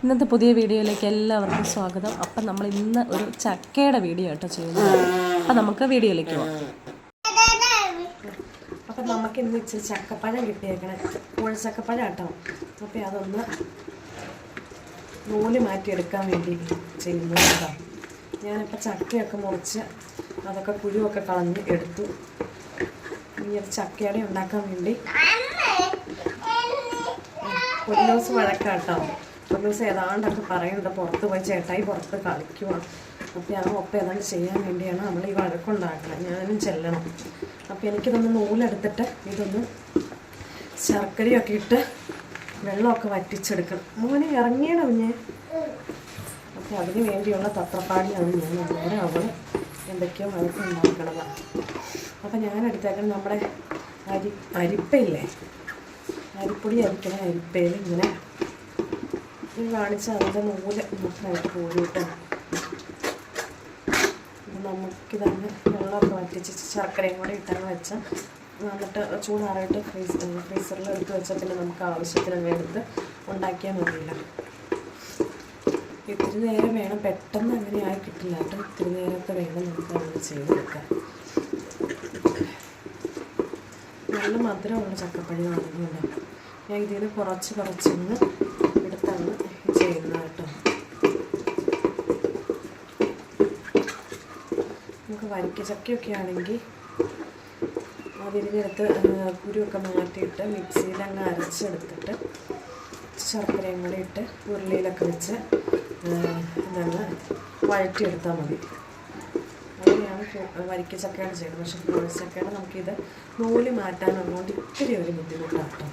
ഇന്നത്തെ പുതിയ വീഡിയോയിലേക്ക് എല്ലാവർക്കും സ്വാഗതം. അപ്പം നമ്മൾ ഇന്ന് ഒരു ചക്കയുടെ വീഡിയോ ആട്ടോ ചെയ്യുന്നത്. അപ്പം നമുക്ക് വീഡിയോയിലേക്ക് പോകാം. അപ്പം നമുക്ക് ഇന്ന് ഇച്ചിരി ചക്കപ്പഴം കിട്ടിയേക്കണേ, ചക്കപ്പഴം ആട്ടോ. അപ്പം അതൊന്ന് നൂല് മാറ്റിയെടുക്കാൻ വേണ്ടി ചെയ്യുന്നു കേട്ടോ. ഞാനിപ്പോൾ ചക്കയൊക്കെ മുറിച്ച് അതൊക്കെ കുരുവൊക്കെ കളഞ്ഞ് എടുത്തു. ഇനി ഒരു ചക്കയുടെ ഉണ്ടാക്കാൻ വേണ്ടി ഒരു ദിവസം വഴക്കാട്ടോ. ഒരു ദിവസം ഏതാണ്ടൊക്കെ പറയുന്നുണ്ട്, പുറത്ത് പോയി ചേട്ടായി പുറത്ത് കളിക്കുവാണ്. അപ്പോൾ ആ ഒപ്പം ഏതാണ്ട് ചെയ്യാൻ വേണ്ടിയാണ് നമ്മൾ ഈ വഴക്കുണ്ടാക്കുന്നത്. ഞാനും ചെല്ലണം. അപ്പോൾ എനിക്കിതൊന്ന് നൂലെടുത്തിട്ട് ഇതൊന്ന് ശർക്കരയൊക്കെ ഇട്ട് വെള്ളമൊക്കെ വറ്റിച്ചെടുക്കണം. മോനെ ഇറങ്ങിയണം ഞാൻ. അപ്പോൾ അതിന് വേണ്ടിയുള്ള തത്രപ്പാടിയാണ് ഞാൻ. നേരെ അവൾ എന്തൊക്കെയോ വഴക്കുണ്ടാക്കണതാണ്. അപ്പോൾ ഞാൻ എടുത്തേക്കണം നമ്മുടെ അരിപ്പയില്ലേ, അരിപ്പൊടി അരിക്കണ അരിപ്പയിൽ ഇങ്ങനെ കാണിച്ച് അതിൻ്റെ നൂല് മാത്രമായിട്ട് കോരിയിട്ട് നമുക്കിതങ്ങ് വെള്ളമൊക്കെ വറ്റിച്ച് ശർക്കരയും കൂടെ ഇട്ടങ്ങ് വെച്ചാൽ എന്നിട്ട് ചൂടാറായിട്ട് ഫ്രീസറിൽ എടുത്ത് വെച്ചാൽ പിന്നെ നമുക്ക് ആവശ്യത്തിന് എടുത്ത് ഉണ്ടാക്കിയാൽ മതിയില്ല. ഇത്തിരി നേരം വേണം, പെട്ടെന്ന് അങ്ങനെ ആയി കിട്ടില്ല കേട്ടോ. ഇത്തിരി നേരമൊക്കെ വേണം നമുക്ക് അങ്ങനെ ചെയ്തെടുക്കാൻ. നല്ല മധുരമുള്ള ചക്കപ്പഴമാണെന്നുണ്ട്. ഞാൻ ഇതിൽ നിന്ന് കുറച്ചൊന്ന് എടുത്താണ് ചെയ്യുന്നത് കേട്ടോ. നമുക്ക് വരിക്ക ചക്കയൊക്കെ ആണെങ്കിൽ അതിരിഞ്ഞെടുത്ത് കുരുവൊക്കെ മാറ്റിയിട്ട് മിക്സിയിൽ അങ്ങ് അരച്ചെടുത്തിട്ട് ശർക്കരയും കൂടി ഇട്ട് ഉരുളിയിലൊക്കെ വെച്ച് ഇതങ്ങ് വഴറ്റിയെടുത്താൽ മതി. അങ്ങനെയാണ് വരിക്ക ചക്കയാണ് ചെയ്യുന്നത്. പക്ഷേ കുഴച്ചക്കയുടെ നമുക്കിത് നൂല് മാറ്റാനുള്ളതുകൊണ്ട് ഇത്തിരി ഒരു ബുദ്ധിമുട്ടാട്ടോ.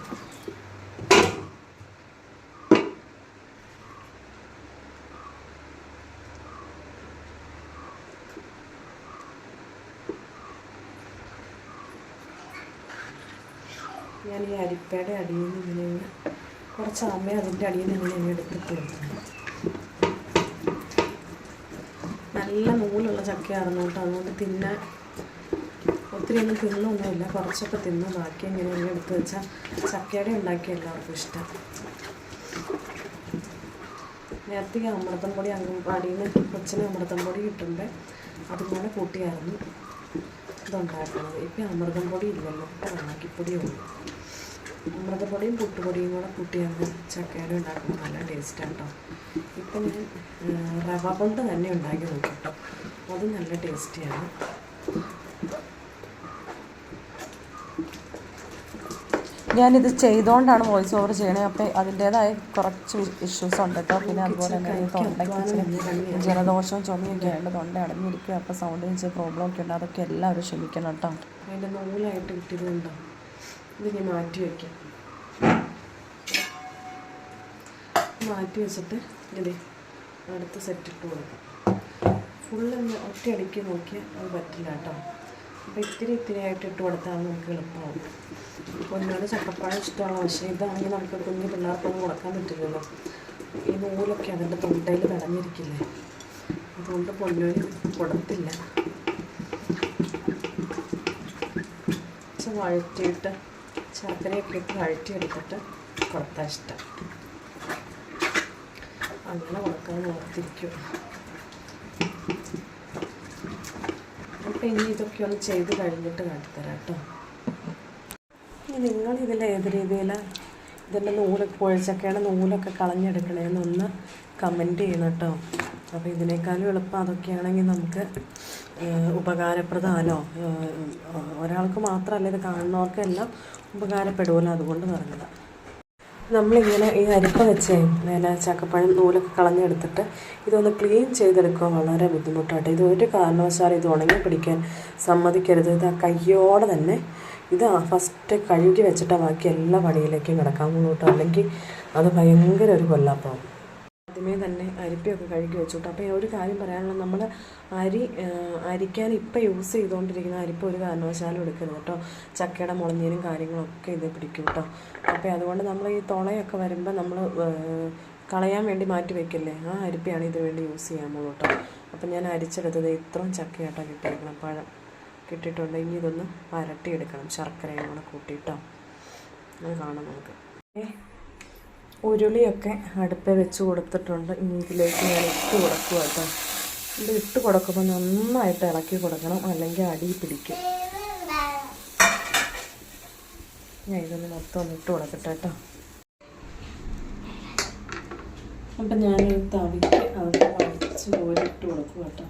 ഞാൻ ഈ അരിപ്പയുടെ അടിയിൽ നിന്ന് ഇങ്ങനെ കുറച്ച് അമ്മ അതിൻ്റെ അടിയിൽ നിന്ന് ഇങ്ങനെ എടുത്തിട്ട് വെക്കുന്നു. നല്ല നൂലുള്ള ചക്കയായിരുന്നു കേട്ടോ. അതുകൊണ്ട് തിന്നാൻ ഒത്തിരി ഒന്നും തിന്നൊന്നുമില്ല, കുറച്ചൊക്കെ തിന്ന് ബാക്കി ഇങ്ങനെ എടുത്ത് വെച്ചാൽ ചക്കയുടെ ഉണ്ടാക്കി എല്ലാവർക്കും ഇഷ്ടം. നേരത്തെ അമൃതം പൊടി അടിയിൽ നിന്ന് കൊച്ചിന് അമൃതം പൊടി കിട്ടുമ്പോൾ അതുപോലെ കൂട്ടിയായിരുന്നു ഇതുണ്ടാക്കുന്നത്. ഇപ്പം അമൃതം പൊടി ഇല്ലല്ലോ, ഇപ്പം റാഗിപ്പൊടിയുള്ളൂ. അമൃതപ്പൊടിയും പുട്ടുപൊടിയും കൂടെ കൂട്ടിയാണ് ചക്കയുടെ ഉണ്ടാക്കുന്നത്. നല്ല ടേസ്റ്റാണ് കേട്ടോ. ഇപ്പം ഞാൻ റവ കൊണ്ട് തന്നെ ഉണ്ടാക്കി നോക്കി കേട്ടോ. അത് നല്ല ടേസ്റ്റിയാണ്. ഞാനിത് ചെയ്തുകൊണ്ടാണ് വോയിസ് ഓവർ ചെയ്യണത്. അപ്പോൾ അതിൻ്റേതായ കുറച്ച് ഇഷ്യൂസ് ഉണ്ട് കേട്ടോ. പിന്നെ അതുപോലെ തന്നെ തൊണ്ടയ്ക്ക് ജലദോഷവും ചുമയൊക്കെ ഉണ്ട്, തൊണ്ട അടഞ്ഞിരിക്കുക. അപ്പോൾ സൗണ്ടിന് ചെറിയ പ്രോബ്ലം ഒക്കെ ഉണ്ട്. അതൊക്കെ എല്ലാവരും ക്ഷമിക്കണം കേട്ടോ. അതിൻ്റെ നൂലായിട്ട് കിട്ടിയതുകൊണ്ടോ ഇതിനി മാറ്റി വയ്ക്കാം. മാറ്റി വെച്ചിട്ട് ഇത് അടുത്ത സെറ്റ് ഇട്ട് കൊടുക്കാം. ഫുള്ളൊന്ന് ഒറ്റയടിക്ക് നോക്കിയാൽ അത് പറ്റില്ല കേട്ടോ. അപ്പോൾ ഇത്തിരി ആയിട്ട് ഇട്ട് കൊടുത്താൽ നമുക്ക് എളുപ്പമാവും. പൊന്നോട് ചക്കപ്പഴം ഇഷ്ടമുള്ള, പക്ഷേ ഇതാണെങ്കിൽ നമുക്ക് കുഞ്ഞു പിള്ളേർക്കൊന്നും കൊടുക്കാൻ പറ്റില്ലല്ലോ. ഈ നൂലൊക്കെ അതിൻ്റെ തൊണ്ടയിൽ തടഞ്ഞിരിക്കില്ലേ, അതുകൊണ്ട് പൊന്നോന് കൊടുത്തില്ല. വഴറ്റിയിട്ട് ശർക്കരയൊക്കെ ഇട്ട് വഴറ്റിയെടുത്തിട്ട് കൊടുത്താൽ ഇഷ്ടം. അങ്ങനെ കൊടുക്കാൻ ഓർത്തിരിക്കും. അപ്പം ഇനി ഇതൊക്കെ ഒന്ന് ചെയ്ത് കഴിഞ്ഞിട്ട് കാട്ടിത്തരാം കേട്ടോ. ഇനി നിങ്ങളിതിൽ ഏത് രീതിയിൽ ഇതിൻ്റെ കുഴച്ചക്കയുടെ നൂലൊക്കെ കളഞ്ഞെടുക്കണേന്നൊന്ന് കമൻറ്റ് ചെയ്യണം കേട്ടോ. അപ്പോൾ ഇതിനേക്കാളും എളുപ്പം അതൊക്കെയാണെങ്കിൽ നമുക്ക് ഉപകാരപ്രദമാണല്ലോ. ഒരാൾക്ക് മാത്രമല്ല, ഇത് കാണുന്നവർക്കെല്ലാം ഉപകാരപ്പെടുമല്ലോ. അതുകൊണ്ട് പറഞ്ഞതാണ്. നമ്മളിങ്ങനെ ഈ അരിപ്പ വെച്ചേ പിന്നെ ചക്കപ്പഴം നൂലൊക്കെ കളഞ്ഞെടുത്തിട്ട് ഇതൊന്ന് ക്ലീൻ ചെയ്തെടുക്കുക വളരെ ബുദ്ധിമുട്ടായിട്ട്. ഇത് ഒരു കാരണവശാലും ഇത് ഉണങ്ങി പിടിക്കാൻ സമ്മതിക്കരുത്. ഇത് കയ്യോടെ തന്നെ ഇത് ഫസ്റ്റ് കഴുകി വെച്ചിട്ട് ബാക്കി എല്ലാ പണിയിലേക്കും കിടക്കാൻ മുന്നോട്ടോ, അല്ലെങ്കിൽ അത് ഭയങ്കര ഒരു കൊല്ലാപ്പാവും. ആദ്യമേ തന്നെ അരിപ്പയൊക്കെ കഴുകി വെച്ചിട്ട്. അപ്പോൾ ഒരു കാര്യം പറയാനുള്ളത്, നമ്മൾ അരിക്കാൻ ഇപ്പം യൂസ് ചെയ്തുകൊണ്ടിരിക്കുന്ന അരിപ്പ ഒരു കാരണവശാലും എടുക്കരുത് കേട്ടോ. ചക്കയുടെ മുളഞ്ഞീനും കാര്യങ്ങളൊക്കെ ഇത് പിടിക്കും കേട്ടോ. അപ്പോൾ അതുകൊണ്ട് നമ്മൾ ഈ തുളയൊക്കെ വരുമ്പോൾ നമ്മൾ കളയാൻ വേണ്ടി മാറ്റി വയ്ക്കില്ലേ, ആ അരിപ്പയാണ് ഇത് വേണ്ടി യൂസ് ചെയ്യാൻ പോകും കേട്ടോ. അപ്പം ഞാൻ അരിച്ചെടുത്തത് ഇത്രയും ചക്കയാട്ടോ കിട്ടിയിരിക്കണം. പഴം കിട്ടിയിട്ടുണ്ടെങ്കിൽ ഇതൊന്ന് വരട്ടിയെടുക്കണം, ശർക്കരയും കൂടെ കൂട്ടിയിട്ടോ. അത് കാണാം നമുക്ക്. ഉരുളിയൊക്കെ അടുപ്പേ വെച്ച് കൊടുത്തിട്ടുണ്ട്. ഇനി ഇതിലേക്ക് ഞാൻ ഇട്ട് കൊടുക്കുക കേട്ടോ. ഇത് ഇട്ട് കൊടുക്കുമ്പോൾ നന്നായിട്ട് ഇളക്കി കൊടുക്കണം, അല്ലെങ്കിൽ അടി പിടിക്കും. ഞാൻ ഇതൊന്ന് മൊത്തം ഒന്ന് ഇട്ട് കൊടുക്കട്ടെ കേട്ടോ. അപ്പം ഞാൻ ഈ തവിക്ക് അത് വടിച്ച് കോരിട്ട് കൊടുക്കും കേട്ടോ.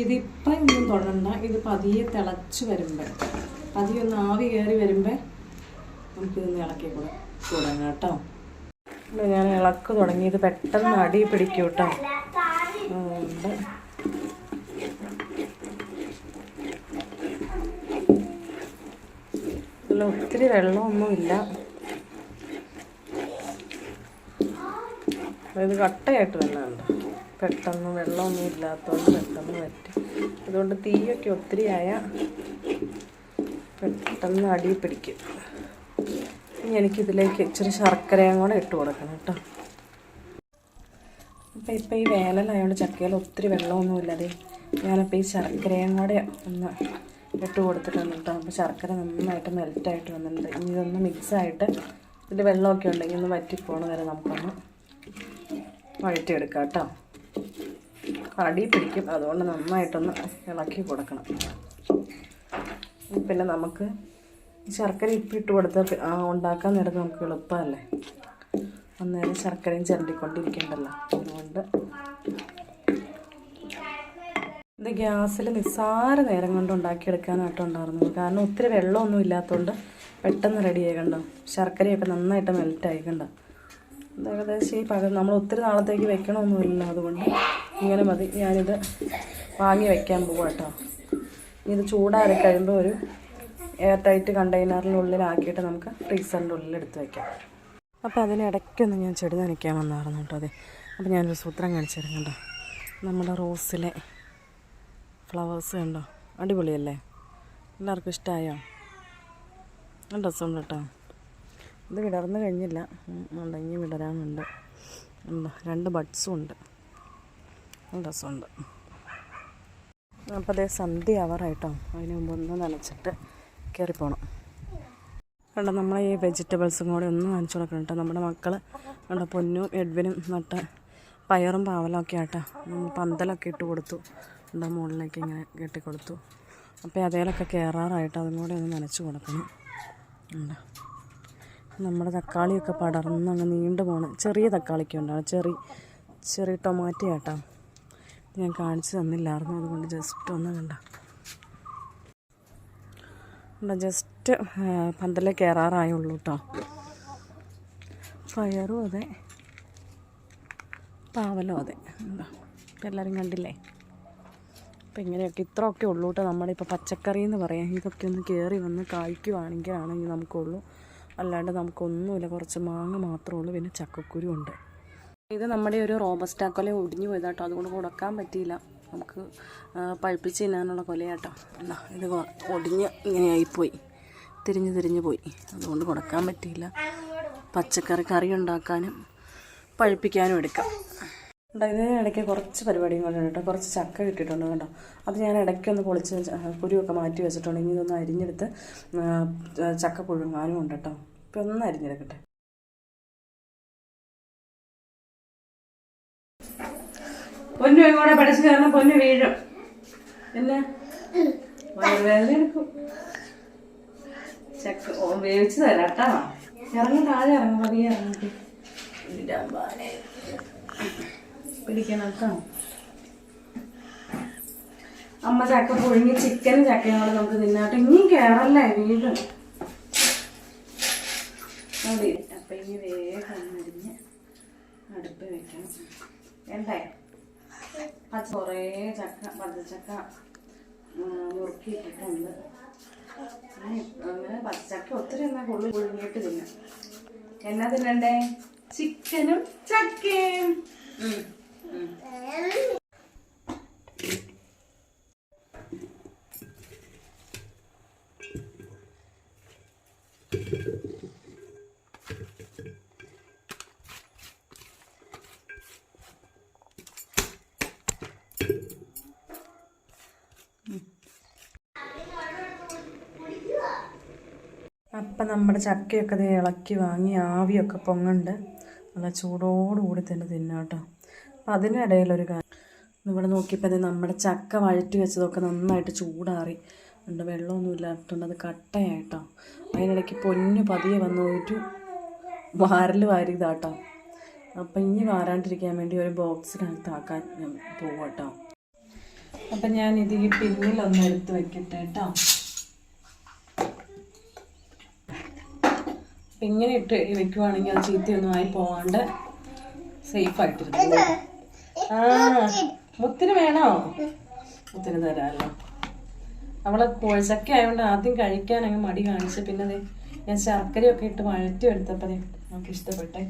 ഇതിപ്പം ഒന്നും തൊടണ്ട. ഇത് പതിയെ തിളച്ച് വരുമ്പോൾ, പതിയെ ഒന്ന് ആവി കയറി വരുമ്പോൾ നമുക്കിതൊന്ന് ഇളക്കി തുടങ്ങാം കേട്ടോ. ഞാൻ ഇളക്ക് തുടങ്ങി. ഇത് പെട്ടെന്ന് അടി പിടിക്കും കേട്ടോ. അതുകൊണ്ട് ഇതിൽ ഒത്തിരി വെള്ളമൊന്നുമില്ല. ഇത് കട്ടയായിട്ട് തന്നെ ഉണ്ട്. പെട്ടെന്ന് വെള്ളമൊന്നും ഇല്ലാത്തതുകൊണ്ട് പെട്ടെന്ന് വറ്റി. അതുകൊണ്ട് തീയൊക്കെ ഒത്തിരി ആയാൽ പെട്ടെന്ന് അടി പിടിക്കും. ഇനി എനിക്കിതിലേക്ക് ഇച്ചിരി ശർക്കരയും കൂടെ ഇട്ട് കൊടുക്കണം കേട്ടോ. അപ്പം ഇപ്പം ഈ വേനലായതുകൊണ്ട് ചക്കയിൽ ഒത്തിരി വെള്ളമൊന്നുമില്ലാതെ ഞാനിപ്പോൾ ഈ ശർക്കരയും കൂടെ ഒന്ന് ഇട്ട് കൊടുത്തിട്ടുണ്ട് കേട്ടോ. അപ്പോൾ ശർക്കര നന്നായിട്ട് മെൽറ്റായിട്ട് വന്നിട്ടുണ്ട്. ഇനി ഇതൊന്ന് മിക്സായിട്ട് ഇതിൽ വെള്ളമൊക്കെ ഉണ്ടെങ്കിൽ ഒന്ന് വറ്റിപ്പോണ വരെ നമുക്കൊന്ന് വഴറ്റിയെടുക്കാം കേട്ടോ. അടി പിടിക്കും, അതുകൊണ്ട് നന്നായിട്ടൊന്ന് ഇളക്കി കൊടുക്കണം. പിന്നെ നമുക്ക് ശർക്കര ഇട്ട് കൊടുത്ത് ഉണ്ടാക്കാൻ നേരത്ത് നമുക്ക് എളുപ്പമല്ലേ, അന്നേരം ശർക്കരയും ചിരണ്ടിക്കൊണ്ടിരിക്കണ്ടല്ലോ. അതുകൊണ്ട് ഇത് ഗ്യാസിൽ നിസ്സാര നേരം കൊണ്ട് ഉണ്ടാക്കിയെടുക്കാനായിട്ട് ഉണ്ടായിരുന്നത്. കാരണം ഒത്തിരി വെള്ളമൊന്നും ഇല്ലാത്തതുകൊണ്ട് പെട്ടെന്ന് റെഡി ആയിക്കണ്ടോ. ശർക്കരയൊക്കെ നന്നായിട്ട് മെൽറ്റ് ആയിക്കണ്ടോ. ഏകദേശം ഈ നമ്മൾ ഒത്തിരി നാളത്തേക്ക് വെക്കണമൊന്നുമില്ല, അതുകൊണ്ട് ഇങ്ങനെ മതി. ഞാനിത് വാങ്ങി വയ്ക്കാൻ പോവാം കേട്ടോ. ഇത് ചൂടാറി കഴിയുമ്പോൾ ഒരു എയർ ടൈറ്റ് കണ്ടെയ്നറിനുള്ളിലാക്കിയിട്ട് നമുക്ക് ഫ്രീസറിൻ്റെ ഉള്ളിൽ എടുത്ത് വയ്ക്കാം. അപ്പോൾ അതിനിടയ്ക്കൊന്ന് ഞാൻ ചെടി നനയ്ക്കാൻ വന്നായിരുന്നു കേട്ടോ. അതെ, അപ്പോൾ ഞാനൊരു സൂത്രം കാണിച്ചു തരാം കേട്ടോ. നമ്മുടെ റോസിലെ ഫ്ലവേഴ്സ് കണ്ടോ, അടിപൊളിയല്ലേ? എല്ലാവർക്കും ഇഷ്ടമായോ? നല്ല രസമുണ്ട് കേട്ടോ. ഇത് വിടർന്ന് കഴിഞ്ഞില്ല, ഉണ്ടെങ്കിൽ വിടരാനുണ്ട്. ഉണ്ടോ, 2 ബഡ്സും ഉണ്ട്. നല്ല രസമുണ്ട്. അപ്പോൾ അതേ സന്ധ്യ ആവാറായിട്ടോ. അതിന് മുമ്പ് ഒന്ന് നനച്ചിട്ട് കയറിപ്പോണം കണ്ടോ. നമ്മൾ ഈ വെജിറ്റബിൾസും കൂടെ ഒന്ന് നനച്ചു കൊടുക്കണം കേട്ടോ. നമ്മുടെ മക്കൾ കണ്ടോ, പൊന്നും എഡ്വിനും നട്ട പയറും പാവലൊക്കെ ആട്ടോ. പന്തലൊക്കെ ഇട്ട് കൊടുത്തു. കണ്ടോ, മുകളിലേക്ക് ഇങ്ങനെ കെട്ടിക്കൊടുത്തു. അപ്പോൾ അതേലൊക്കെ കയറാറായിട്ട് അതും കൂടെ ഒന്ന് നനച്ച് കൊടുക്കണം. ഉണ്ടോ, നമ്മുടെ തക്കാളിയൊക്കെ പടർന്ന് അങ്ങ് നീണ്ടു പോകണം. ചെറിയ തക്കാളിക്ക് ഉണ്ടാവും, ചെറിയ ടൊമാറ്റോ ആട്ടോ. ഞാൻ കാണിച്ചു തന്നില്ലായിരുന്നു, അതുകൊണ്ട് ജസ്റ്റ് ഒന്ന് കണ്ടോ. ജസ്റ്റ് പന്തലേ കയറാറായുള്ളൂ കേട്ടോ. പയറും അതെ, പാവലും അതെ. എന്താ ഇപ്പം എല്ലാവരും കണ്ടില്ലേ? അപ്പം ഇങ്ങനെയൊക്കെ ഇത്രയൊക്കെ ഉള്ളൂ കേട്ടോ. നമ്മുടെ ഇപ്പോൾ പച്ചക്കറി എന്ന് പറയാം. ഇതൊക്കെ ഒന്ന് കയറി വന്ന് കായ്ക്കുവാണെങ്കിലാണെങ്കിൽ നമുക്കുള്ളൂ, അല്ലാണ്ട് നമുക്കൊന്നുമില്ല. കുറച്ച് മാങ്ങ മാത്രമേ ഉള്ളൂ, പിന്നെ ചക്കക്കുരു ഉണ്ട്. ഇത് നമ്മുടെ ഒരു റോബസ്റ്റാക്കൊല ഒടിഞ്ഞു പോയതാട്ടോ, അതുകൊണ്ട് കൊടുക്കാൻ പറ്റിയില്ല. നമുക്ക് പഴുപ്പിച്ച് തിന്നാനുള്ള കൊലയാട്ടോ. എന്നാ ഇത് ഒടിഞ്ഞ് ഇങ്ങനെയായിപ്പോയി, തിരിഞ്ഞു പോയി. അതുകൊണ്ട് കൊടുക്കാൻ പറ്റിയില്ല. കറി ഉണ്ടാക്കാനും പഴുപ്പിക്കാനും എടുക്കാം. ഇതിന് ഇടയ്ക്ക് കുറച്ച് പരിപാടിയും കൊണ്ട് കേട്ടോ. കുറച്ച് ചക്ക കിട്ടിയിട്ടുണ്ട് കേട്ടോ. അത് ഞാൻ ഇടയ്ക്കൊന്ന് പൊളിച്ച് കുരുവൊക്കെ മാറ്റി വെച്ചിട്ടുണ്ട്. ഇനി ഇതൊന്ന് അരിഞ്ഞെടുത്ത് ചക്ക പുഴുങ്ങാനും ഉണ്ട് കേട്ടോ. ഇപ്പം ഒന്ന് അരിഞ്ഞെടുക്കട്ടെ. പൊന്നു കൂടെ പഠിച്ചു കാരണം പൊന്നു വീഴും. പിന്നെ വയറുവേദന എടുക്കും. ചക്ക വേവിച്ച് തരാം കേട്ടോ. ഇറങ്ങി താഴെ ഇറങ്ങും, പതിയെ ഇറങ്ങിട്ട് പിടിക്കണം കേട്ടോ. അമ്മ ചക്ക പുഴുങ്ങി ചിക്കനും ചക്കയും കൂടെ നമുക്ക് തിന്നാട്ടോ. ഇനിയും കയറല്ലേ, വീഴും. മതി. അപ്പം ഇനി വേഗം അരിഞ്ഞ് അടുപ്പ് വെക്കണം. വേണ്ടേ? കുറേ പച്ചച്ചക്ക നുറുക്കിയിട്ടിട്ടുണ്ട്. അങ്ങനെ പച്ചച്ചക്ക ഒത്തിരി എന്നാൽ പുഴുങ്ങിയിട്ട് തിന്നാം. എന്നാ തിന്നണ്ടേ? ചിക്കനും ചക്കയും. അപ്പം നമ്മുടെ ചക്കയൊക്കെ അത് ഇളക്കി വാങ്ങി ആവിയൊക്കെ പൊങ്ങുന്നുണ്ട്. നല്ല ചൂടോടുകൂടി തന്നെ തിന്നാം കേട്ടോ. അപ്പം അതിനിടയിലൊരു കാര്യം, ഇവിടെ നോക്കിയപ്പോൾ അത് നമ്മുടെ ചക്ക വഴറ്റി വെച്ചതൊക്കെ നന്നായിട്ട് ചൂടാറി ഉണ്ട്. വെള്ളമൊന്നും ഇല്ലാത്തതുകൊണ്ട് അത് കട്ടയായിട്ടോ. അതിനിടയ്ക്ക് പൊന്നു പതിയെ വന്ന് ഒരു വാരൽ വാരിയതാട്ടോ. അപ്പം ഇനി വാരാണ്ടിരിക്കാൻ വേണ്ടി ഒരു ബോക്സിനകത്താക്കാൻ ഞാൻ പോവാം കേട്ടോ. അപ്പം ഞാനിത് ഈ പിന്നിലൊന്ന് എടുത്ത് വെക്കട്ടെ കേട്ടോ. അപ്പം ഇങ്ങനെ ഇട്ട് വെക്കുവാണെങ്കിൽ അത് ചീത്തയൊന്നും ആയി പോവാണ്ട് സേഫായിട്ടിരുന്നു. ആ മുത്തിന് വേണോ? മുത്തിന് തരാമല്ലോ. അവളെ കോഴിച്ചക്ക ആയതുകൊണ്ട് ആദ്യം കഴിക്കാൻ അങ്ങ് മടി കാണിച്ച്, പിന്നെ അതെ ഞാൻ ശർക്കരയൊക്കെ ഇട്ട് വഴറ്റി എടുത്തപ്പോൾ നമുക്ക് ഇഷ്ടപ്പെട്ടെ.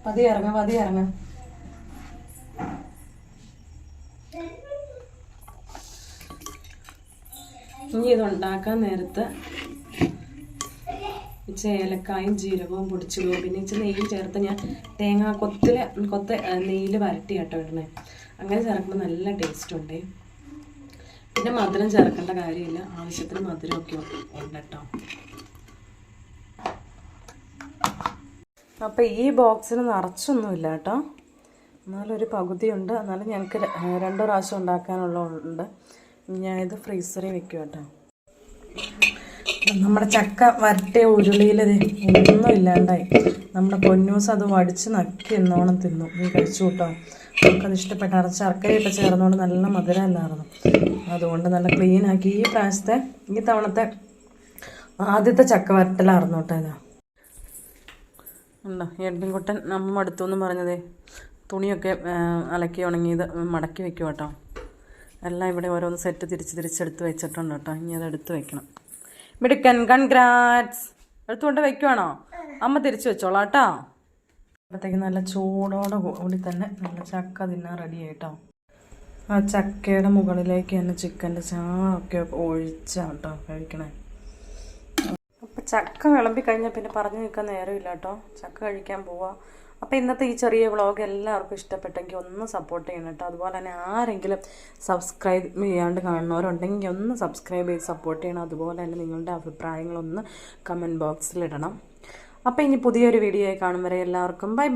പതിയെ ഇറങ്ങാം. ഇനി ഇതുണ്ടാക്കാൻ നേരത്ത് ഏലക്കായും ജീരകവും പൊടിച്ചിടുക, പിന്നെ ഇച്ചിരി നെയ്യ് ചേർത്ത് ഞാൻ തേങ്ങ കൊത്ത് നെയ്യിൽ വരട്ടി കേട്ടോ ഇടണേ. അങ്ങനെ ചേർക്കുമ്പോൾ നല്ല ടേസ്റ്റ് ഉണ്ട്. പിന്നെ മധുരം ചേർക്കേണ്ട കാര്യമില്ല, ആവശ്യത്തിന് മധുരമൊക്കെ ഉണ്ട് കേട്ടോ. അപ്പോൾ ഈ ബോക്സിന് നിറച്ചൊന്നുമില്ല കേട്ടോ, എന്നാലൊരു പകുതിയുണ്ട്. എന്നാലും ഞങ്ങൾക്ക് 2 പ്രാവശ്യം ഉണ്ടാക്കാനുള്ളതുണ്ട്. ഞാനിത് ഫ്രീസറിൽ വെക്കും കേട്ടോ. നമ്മുടെ ചക്ക വരട്ടിയ ഉരുളിയിൽ ഒന്നും ഇല്ലാണ്ടായി. നമ്മുടെ പൊന്നൂസ് അത് വടിച്ച് നക്കി എന്നോണം തിന്നു. നീ കഴിച്ചു കേട്ടോ. നമുക്കത് ഇഷ്ടപ്പെട്ടാറ്. ശർക്കരയൊക്കെ ചേർന്നുകൊണ്ട് നല്ല മധുരമല്ലായിരുന്നു. അതുകൊണ്ട് നല്ല ക്ലീനാക്കി ഈ തവണത്തെ ആദ്യത്തെ ചക്ക വരട്ടലായിരുന്നു കേട്ടോ. ഇതാ ഉണ്ടോ എഡ്വിൻകുട്ടൻ നമ്മ അടുത്തു എന്ന് പറഞ്ഞതേ. തുണിയൊക്കെ അലക്കി ഉണങ്ങിയത് മടക്കി വെക്കും കേട്ടോ. എല്ലാം ഇവിടെ ഓരോന്ന് സെറ്റ് തിരിച്ചെടുത്ത് വെച്ചിട്ടുണ്ട് കേട്ടോ. ഇനി അത് എടുത്ത് വെക്കണം. മിടുക്കൻ, കൺഗ്രാറ്റ്സ്. എടുത്തുകൊണ്ട് വെക്കുവാണോ? അമ്മ തിരിച്ചു വെച്ചോളാം കേട്ടോ. അപ്പോഴത്തേക്ക് നല്ല ചൂടോടെ കൂടി തന്നെ നല്ല ചക്ക തിന്നാൻ റെഡി ആയിട്ടോ. ആ ചക്കയുടെ മുകളിലേക്ക് തന്നെ ചിക്കൻ്റെ ചാറൊക്കെ ഒഴിച്ചാണ് കേട്ടോ കഴിക്കണേ. അപ്പം ചക്ക വിളമ്പി കഴിഞ്ഞാൽ പിന്നെ പറഞ്ഞു നിൽക്കാൻ നേരമില്ല കേട്ടോ. ചക്ക കഴിക്കാൻ പോവാം. അപ്പോൾ ഇന്നത്തെ ഈ ചെറിയ വ്ളോഗ് എല്ലാവർക്കും ഇഷ്ടപ്പെട്ടെങ്കിൽ ഒന്ന് സപ്പോർട്ട് ചെയ്യണം കേട്ടോ. അതുപോലെ തന്നെ ആരെങ്കിലും സബ്സ്ക്രൈബ് ചെയ്യാണ്ട് കാണുന്നവരുണ്ടെങ്കിൽ ഒന്ന് സബ്സ്ക്രൈബ് ചെയ്ത് സപ്പോർട്ട് ചെയ്യണം. അതുപോലെ തന്നെ നിങ്ങളുടെ അഭിപ്രായങ്ങളൊന്ന് കമൻറ്റ് ബോക്സിലിടണം. അപ്പോൾ ഇനി പുതിയൊരു വീഡിയോ കാണും വരെ എല്ലാവർക്കും ബൈ.